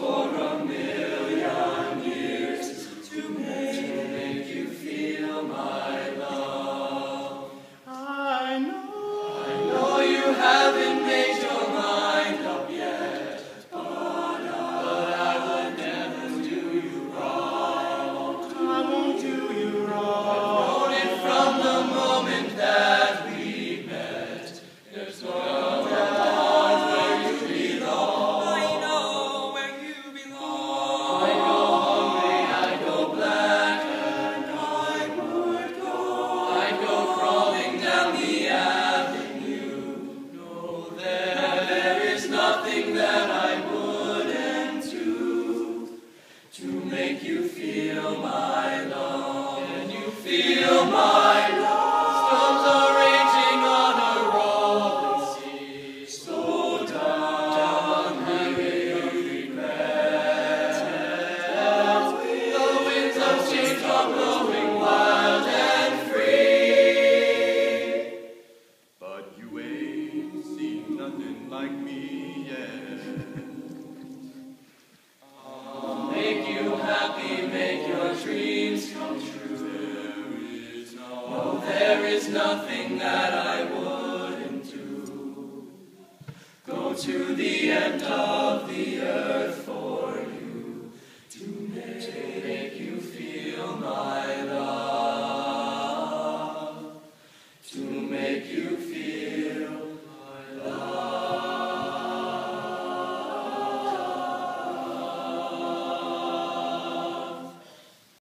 for a million years to make you feel my love. I know you haven't made your mind up yet, but I would never do you wrong. I won't do you wrong. I've known it from the moment that we met. There's no that I wouldn't do to make you feel my love. Can you feel my love? Storms are raging on a rolling sea. So down the way regret. The winds of change are blowing wild and free. But you ain't seen nothing like me yet. Make you happy, make your dreams come true. There is nothing that I wouldn't do. Go to the end of the earth